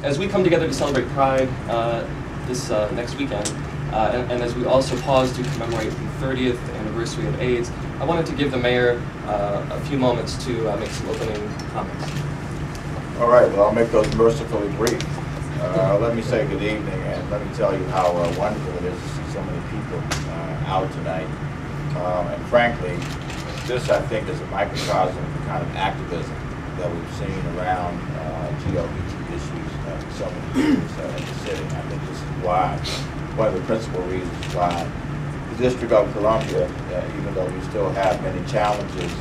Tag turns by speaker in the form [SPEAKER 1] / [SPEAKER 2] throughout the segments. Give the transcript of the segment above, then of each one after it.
[SPEAKER 1] as we come together to celebrate Pride this next weekend, and as we also pause to commemorate the 30th anniversary of AIDS, I wanted to give the mayor a few moments to make some opening comments.
[SPEAKER 2] All right, well, I'll make those mercifully brief. Let me say good evening, and let me tell you how wonderful it is to see so many people out tonight. And frankly, this, I think, is a microcosm of the kind of activism that we've seen around GLBT issues for so many years in the city. I think this is why, one of the principal reasons why the District of Columbia, even though we still have many challenges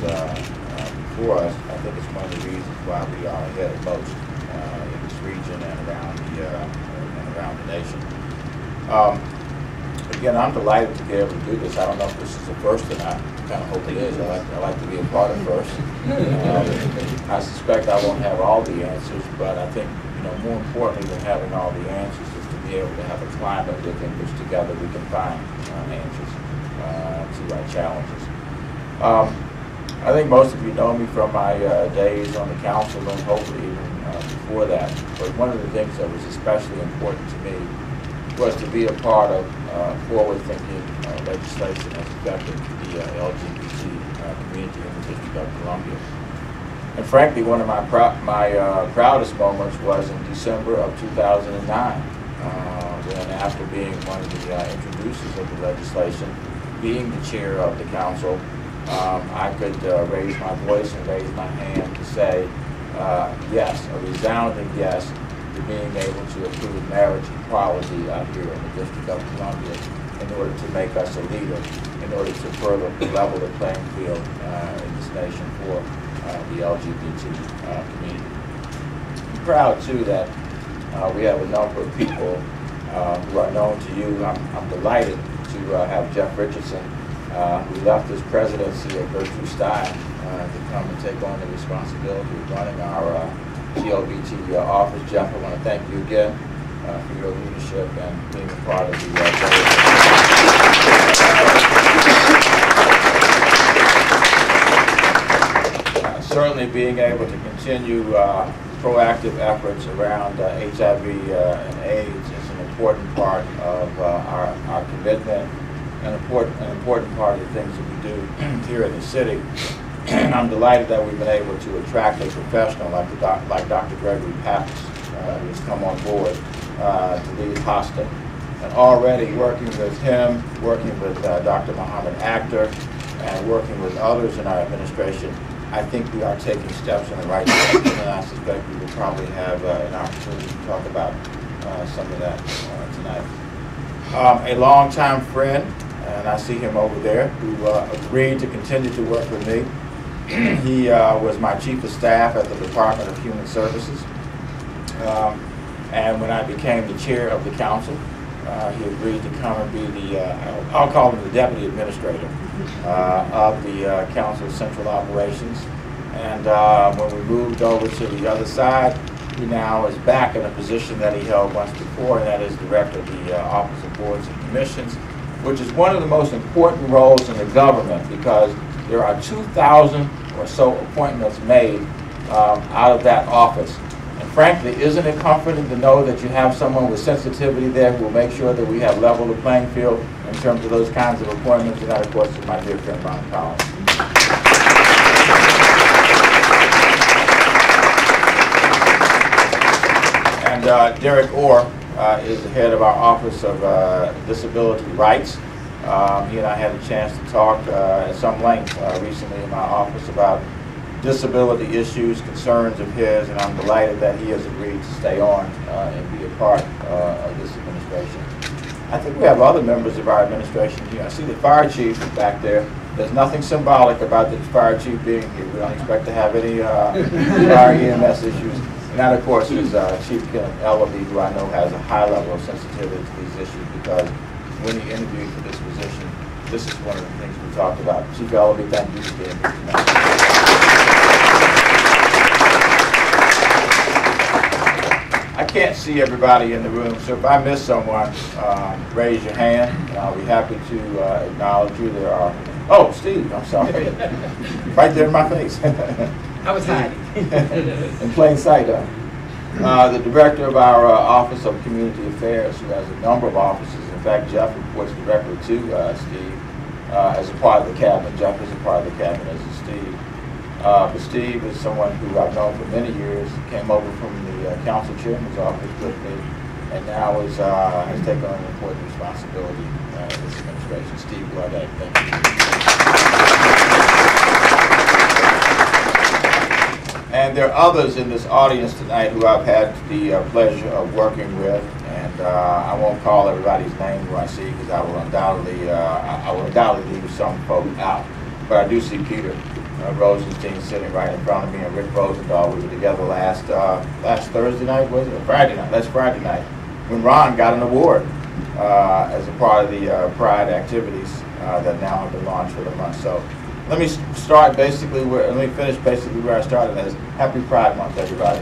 [SPEAKER 2] before us, I think it's one of the reasons why we are ahead of most in this region and around the nation. Again, I'm delighted to be able to do this. I don't know if this is the first, and I kind of hope it is. I like to be a part of first. I suspect I won't have all the answers, but I think, more importantly than having all the answers is to be able to have a climate within which together we can find answers to our challenges. I think most of you know me from my days on the council and hopefully even before that. But one of the things that was especially important to me was to be a part of forward-thinking legislation that's affecting the LGBT community in the District of Columbia. And frankly, one of my proudest moments was in December of 2009, when after being one of the introducers of the legislation, being the chair of the council, I could raise my voice and raise my hand to say yes, a resounding yes, to being able to approve marriage equality out here in the District of Columbia in order to make us a leader, in order to further level the playing field in this nation for the LGBT community. I'm proud too that we have a number of people who are known to you. I'm delighted to have Jeff Richardson, who left his presidency at Gertrude Stein to come and take on the responsibility of running our GLBT office. Jeff, I want to thank you again for your leadership and being a part of the certainly being able to continue proactive efforts around HIV and AIDS is an important part of our commitment, an important part of the things that we do here in the city. And I'm delighted that we've been able to attract a professional like Dr. Gregory Pappas, who's come on board to lead HOSTA. And already working with him, working with Dr. Muhammad Akhtar, and working with others in our administration, I think we are taking steps in the right direction, and I suspect we will probably have an opportunity to talk about some of that tonight. A longtime friend, and I see him over there, who agreed to continue to work with me. He was my chief of staff at the Department of Human Services. And when I became the chair of the council, he agreed to come and be the, I'll call him the deputy administrator of the council's central operations. And when we moved over to the other side, he now is back in a position that he held once before, and that is director of the Office of Boards and Commissions, which is one of the most important roles in the government because there are 2,000 or so appointments made out of that office. And frankly, isn't it comforting to know that you have someone with sensitivity there who will make sure that we have leveled the playing field in terms of those kinds of appointments? And that, of course, is my dear friend, Ron Collins. And Derek Orr is the head of our Office of Disability Rights. He and I had a chance to talk at some length recently in my office about disability issues, concerns of his, and I'm delighted that he has agreed to stay on and be a part of this administration. I think we have other members of our administration here. I see the fire chief back there. There's nothing symbolic about the fire chief being here. We don't expect to have any fire EMS issues. And that, of course, is Chief Kenneth Ellaby, who I know has a high level of sensitivity to these issues because when he interviewed for this position, this is one of the things we talked about. Chief Ellaby, thank you for being here tonight. I can't see everybody in the room, so if I miss someone, raise your hand, and I'll be happy to acknowledge you. There are, oh, Steve, I'm sorry. Right there in my face.
[SPEAKER 3] I was hiding.
[SPEAKER 2] In plain sight, The director of our Office of Community Affairs, who has a number of offices. In fact, Jeff reports directly to Steve as a part of the cabinet. Jeff is a part of the cabinet, as is Steve. But Steve is someone who I've known for many years. Came over from the council chairman's office with me, and now has taken on an important responsibility in this administration. Steve Gaudet, thank you. And there are others in this audience tonight who I've had the pleasure of working with, and I won't call everybody's name who I see because I will undoubtedly leave some folk out. But I do see Peter Rosenstein sitting right in front of me, and Rick Rosendahl. We were together last Thursday night, was it? Or Friday night? Last Friday night, when Ron got an award as a part of the Pride activities that now have been launched for the month. So let me start basically let me finish basically where I started, as Happy Pride Month, everybody.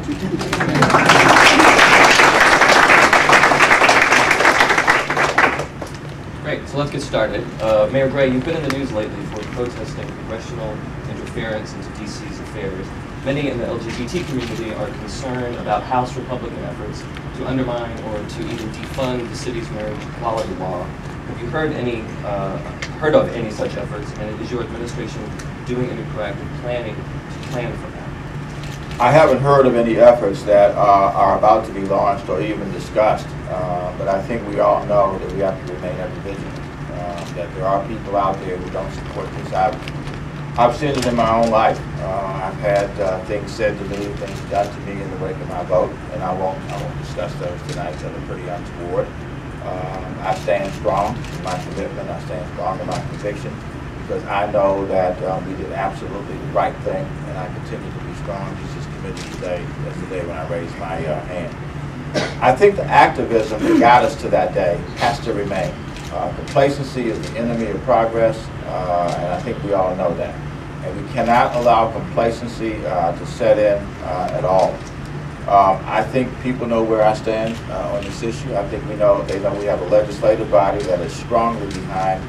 [SPEAKER 1] Great, so let's get started. Mayor Gray, you've been in the news lately for protesting congressional interference into DC's affairs. Many in the LGBT community are concerned about House Republican efforts to undermine or to even defund the city's marriage equality law. Have you heard of any such efforts, and is your administration doing any proactive planning to plan for that?
[SPEAKER 2] I haven't heard of any efforts that are about to be launched or even discussed, but I think we all know that we have to remain ever vigilant, that there are people out there who don't support this. I've seen it in my own life. I've had things said to me, things done to me in the wake of my vote, and I won't discuss those tonight, that are pretty untoward. I stand strong in my commitment. I stand strong in my conviction, because I know that we did absolutely the right thing, and I continue to be strong just as committed today as the day when I raised my hand. I think the activism that got us to that day has to remain. Complacency is the enemy of progress, and I think we all know that. And we cannot allow complacency to set in at all. I think people know where I stand on this issue. I think they know we have a legislative body that is strongly behind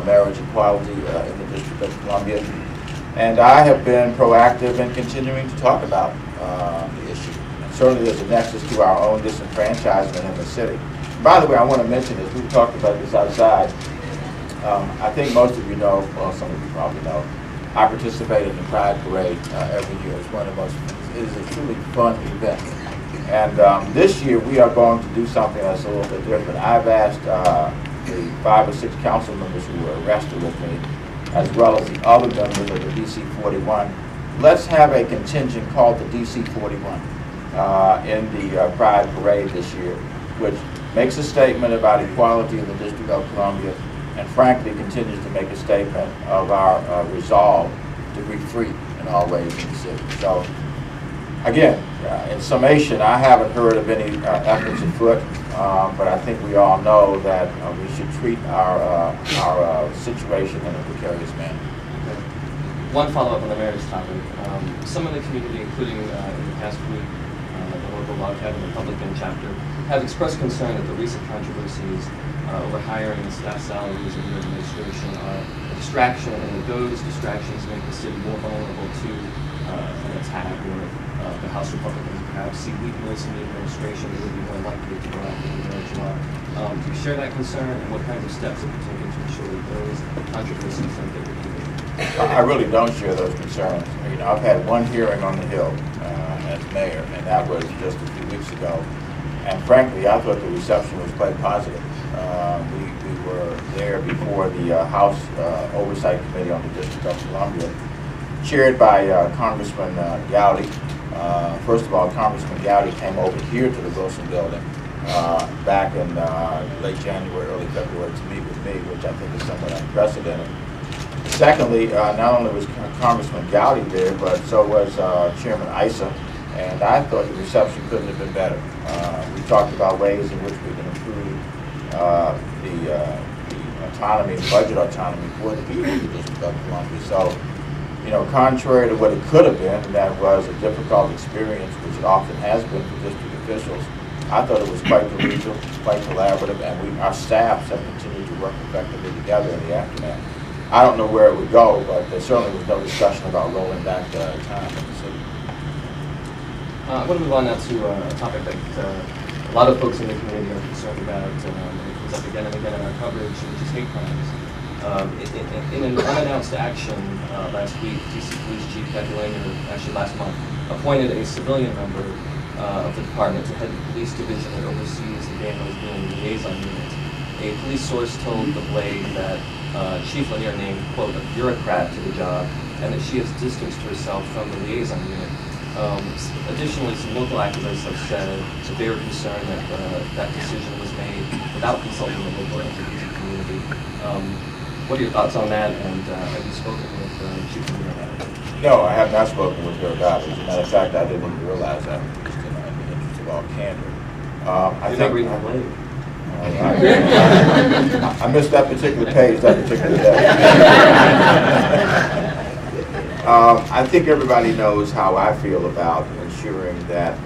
[SPEAKER 2] marriage equality in the District of Columbia. And I have been proactive in continuing to talk about the issue. And certainly there's a nexus to our own disenfranchisement in the city. By the way, I want to mention this. We've talked about this outside. I think most of you know, well, some of you probably know, I participate in the Pride Parade every year. It's one of the most, it is a truly fun event. And this year we are going to do something that's a little bit different. I've asked the 5 or 6 council members who were arrested with me, as well as the other members of the DC 41, let's have a contingent called the DC 41 in the Pride Parade this year, which makes a statement about equality in the District of Columbia, and frankly continues to make a statement of our resolve to be free in all ways in the city. So again, in summation, I haven't heard of any efforts afoot, but I think we all know that we should treat our situation in a precarious manner.
[SPEAKER 1] Okay. One follow-up on the marriage topic. Some in the community, including in the past week, the local log cabin Republican chapter, have expressed concern that the recent controversies over hiring and staff salaries in your administration are a distraction, and that those distractions make the city more vulnerable to an attack, or the House Republicans perhaps see weakness in the administration, they would be more likely to go after the marriage law. Do you share that concern, and what kinds of steps have you taken to ensure that those controversies don't get repeated?
[SPEAKER 2] I really don't share those concerns. You know, I've had one hearing on the Hill as mayor, and that was just a few weeks ago. And frankly, I thought the reception was quite positive. We were there before the House Oversight Committee on the District of Columbia, chaired by Congressman Gowdy. First of all, Congressman Gowdy came over here to the Wilson Building back in late January, early February to meet with me, which I think is somewhat unprecedented. Secondly, not only was Congressman Gowdy there, but so was Chairman Issa, and I thought the reception couldn't have been better. We talked about ways in which we can improve the autonomy, budget autonomy for the people of the District of Columbia. So, you know, contrary to what it could have been, and that was a difficult experience, which it often has been for district officials, I thought it was quite collegial, quite collaborative, and our staffs have continued to work effectively together in the aftermath. I don't know where it would go, but there certainly was no discussion about rolling back the time in the city.
[SPEAKER 1] I want to move on now to a topic that a lot of folks in the community are concerned about, and it comes up again and again in our coverage, which is hate crimes. In an unannounced action last week, DC Police Chief Kathy Langer, actually last month, appointed a civilian member of the department to head the police division that oversees the Daniel Boone liaison unit. A police source told the Blade that Chief Lanier named, quote, a bureaucrat to the job, and that she has distanced herself from the liaison unit. Additionally, some local activists have said that they were concerned that that decision was made without consulting the local LGBT community. What are your thoughts on that, and have you spoken with Chief Lanier about it?
[SPEAKER 2] No, I have not spoken with her about it. As a matter of fact, I didn't even realize that, just in the interest of all candor.
[SPEAKER 1] You're not reading the Blade.
[SPEAKER 2] I missed that particular page, that particular day. I think everybody knows how I feel about ensuring that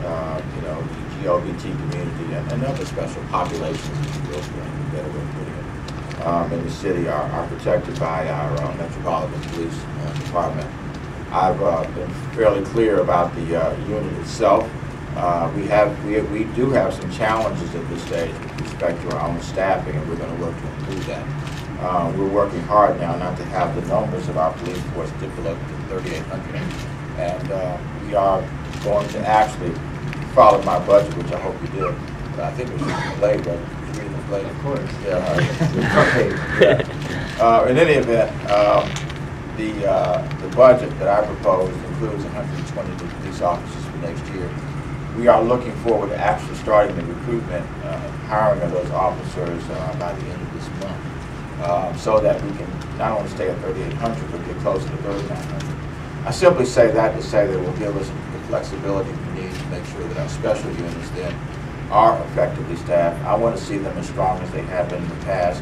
[SPEAKER 2] you know, the LGBT community and other special populations, if you will, for a better way of putting it, in the city are protected by our Metropolitan Police Department. I've been fairly clear about the unit itself. We do have some challenges at this stage with respect to our own staffing, and we're going to work to improve that. We're working hard now not to have the numbers of our police force dip below 3,800, and we are going to actually follow my budget, which I hope you did. I think it was reading the Blade, right? It was reading the Blade.
[SPEAKER 1] Of course.
[SPEAKER 2] Yeah. In any event, the budget that I proposed includes 120 new police officers for next year. We are looking forward to actually starting the recruitment and hiring of those officers by the end of this month, so that we can not only stay at 3,800 but get closer to 3,900. I simply say that to say that it will give us the flexibility we need to make sure that our special units then are effectively staffed. I want to see them as strong as they have been in the past.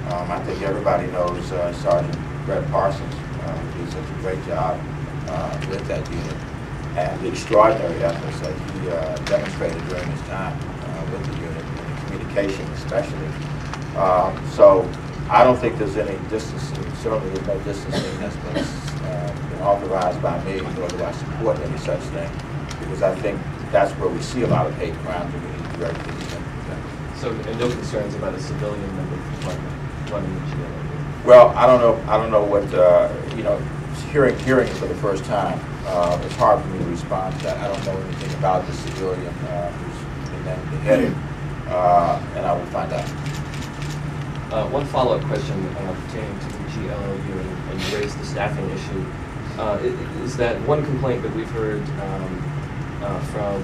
[SPEAKER 2] I think everybody knows Sergeant Brett Parsons, who did such a great job with that unit, and the extraordinary efforts that he demonstrated during his time with the unit, and the communication especially. So I don't think there's any distancing, certainly there's no distancing that's been authorized by me, nor do I support any such thing, because I think that's where we see a lot of hate crimes, and we need to direct these things.
[SPEAKER 1] So, and no concerns about a civilian member of the department running the GLO?
[SPEAKER 2] Well, I don't know what, you know, hearing it for the first time, it's hard for me to respond to that. I don't know anything about the civilian who's been beheaded, and I will find out.
[SPEAKER 1] One follow-up question pertaining to the GLOU, and you raised the staffing issue. Is that one complaint that we've heard from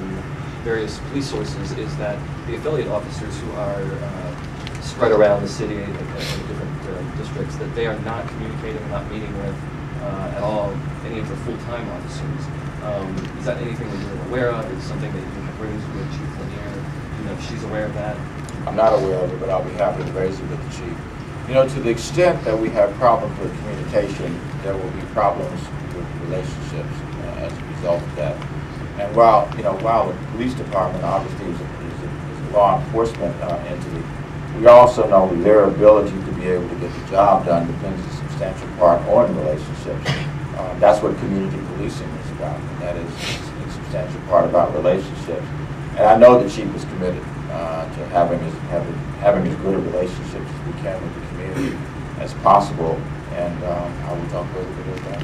[SPEAKER 1] various police sources is that the affiliate officers who are spread around the city in different districts, that they are not communicating, not meeting with at all any of the full-time officers. Is that anything that you're aware of? Is it something that you can raise with Chief Lanier? Do you know if she's aware of that?
[SPEAKER 2] I'm not aware of it, but I'll be happy to raise it with the chief. You know, to the extent that we have problems with communication, there will be problems with relationships as a result of that. And while the police department obviously is a law enforcement entity, we also know that their ability to be able to get the job done depends in substantial part on relationships. That's what community policing is about, and that is a substantial part about relationships. And I know the chief is committed to having as good a relationship as we can with the community as possible, and I will talk further about that.